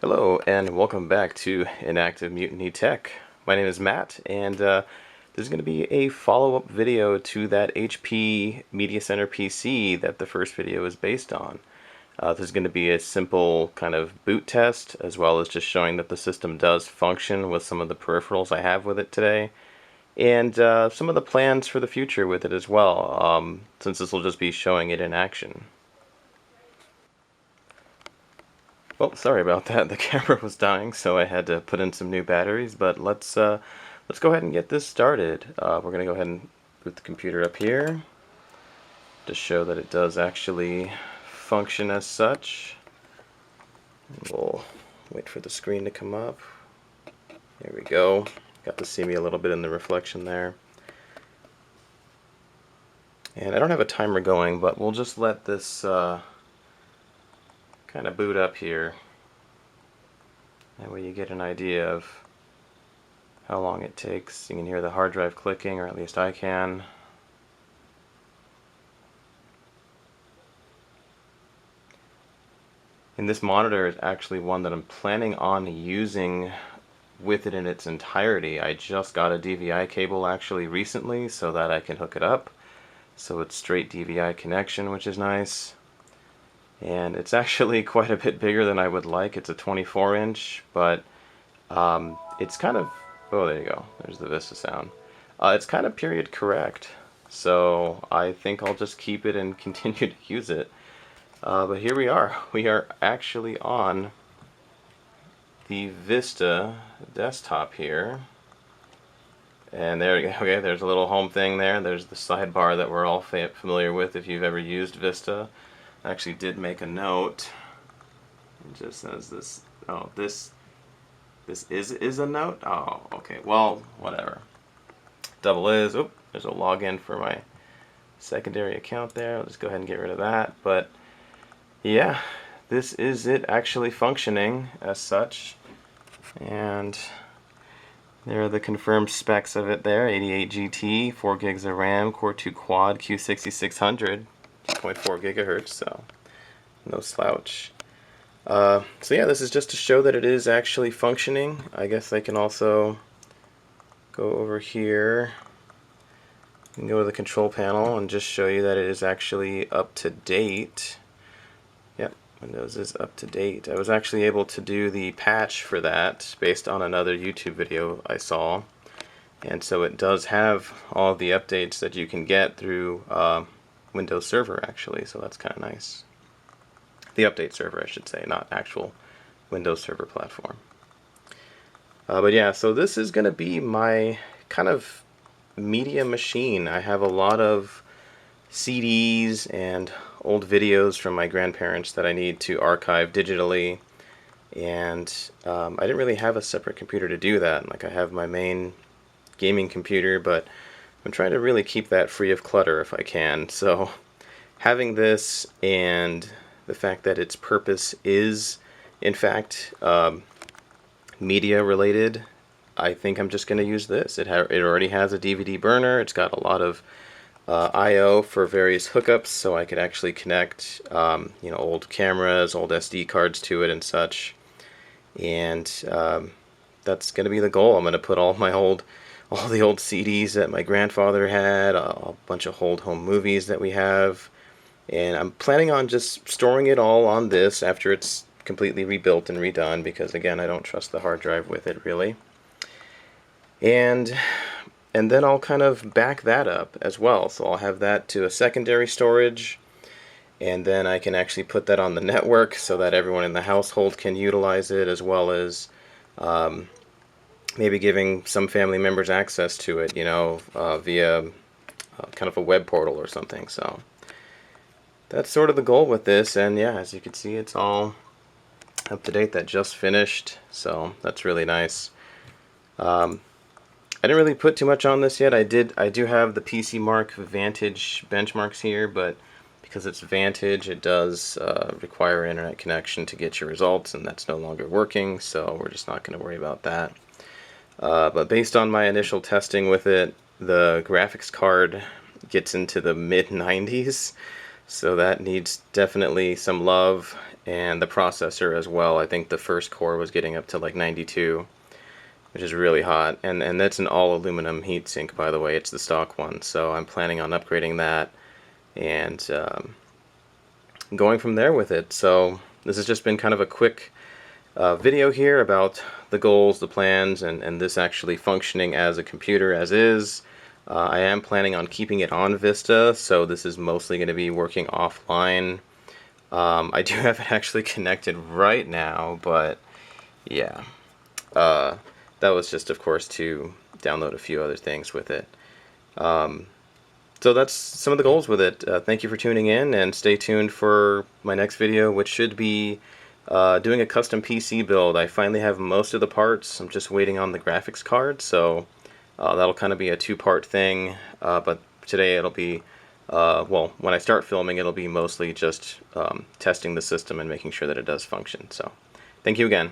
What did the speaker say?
Hello and welcome back to Inactive Mutiny Tech. My name is Matt, and this is going to be a follow-up video to that HP Media Center PC that the first video is based on. This is going to be a simple kind of boot test, as well as just showing that the system does function with some of the peripherals I have with it today, and some of the plans for the future with it as well, since this will just be showing it in action. Well, sorry about that. The camera was dying, so I had to put in some new batteries. But let's go ahead and get this started. We're gonna go ahead and boot the computer up here to show that it does actually function as such. We'll wait for the screen to come up. There we go. Got to see me a little bit in the reflection there. And I don't have a timer going, but we'll just let this kind of boot up here. That way you get an idea of how long it takes. You can hear the hard drive clicking, or at least I can. And this monitor is actually one that I'm planning on using with it in its entirety. I just got a DVI cable actually recently so that I can hook it up. So it's straight DVI connection, which is nice. And it's actually quite a bit bigger than I would like. It's a 24-inch, but it's kind of, oh, there you go, there's the Vista sound. It's kind of period correct, so I think I'll just keep it and continue to use it. But here we are actually on the Vista desktop here. And there you go, okay, there's a little home thing there. There's the sidebar that we're all familiar with if you've ever used Vista. I actually did make a note. It just says this. Oh, this is a note. Oh, okay. Well, whatever. Double is. Oh, there's a login for my secondary account there. I'll just go ahead and get rid of that. But yeah, this is it actually functioning as such. And there are the confirmed specs of it there. 88 GT, 4 gigs of RAM, Core 2 Quad, Q6600. 0.4 gigahertz, so no slouch. So yeah, this is just to show that it is actually functioning. I guess I can also go over here and go to the control panel and just show you that it is actually up to date. Yep, Windows is up to date. I was actually able to do the patch for that based on another YouTube video I saw. And so it does have all the updates that you can get through Windows Server actually, so that's kind of nice. The update server, I should say, not actual Windows Server platform. But yeah, so this is going to be my kind of media machine. I have a lot of CDs and old videos from my grandparents that I need to archive digitally, and I didn't really have a separate computer to do that. Like, I have my main gaming computer, but I'm trying to really keep that free of clutter if I can. So having this and the fact that its purpose is in fact media related, I think I'm just going to use this. It already has a DVD burner. It's got a lot of I/O for various hookups, so I could actually connect you know, old cameras, old SD cards to it and such. And that's going to be the goal. I'm going to put all the old CDs that my grandfather had, a bunch of old home movies that we have, and I'm planning on just storing it all on this after it's completely rebuilt and redone, because again, I don't trust the hard drive with it really. And then I'll kind of back that up as well, so I'll have that to a secondary storage, and then I can actually put that on the network so that everyone in the household can utilize it, as well as maybe giving some family members access to it, you know, via kind of a web portal or something. So that's sort of the goal with this, and yeah, as you can see, it's all up to date. That just finished, so that's really nice. I didn't really put too much on this yet. I do have the PC Mark Vantage benchmarks here, but because it's Vantage, it does require an internet connection to get your results, and that's no longer working, so we're just not going to worry about that. But based on my initial testing with it, the graphics card gets into the mid-90s, so that needs definitely some love, and the processor as well. I think the first core was getting up to like 92, which is really hot, and that's an all aluminum heatsink, by the way. It's the stock one, so I'm planning on upgrading that and going from there with it. So this has just been kind of a quick video here about the goals, the plans, and this actually functioning as a computer as is. I am planning on keeping it on Vista, so this is mostly going to be working offline. I do have it actually connected right now, but yeah. That was just, of course, to download a few other things with it. So that's some of the goals with it. Thank you for tuning in, and stay tuned for my next video, which should be doing a custom PC build. I finally have most of the parts. I'm just waiting on the graphics card, so that'll kind of be a two-part thing. But today it'll be, well, when I start filming, it'll be mostly just testing the system and making sure that it does function. So thank you again.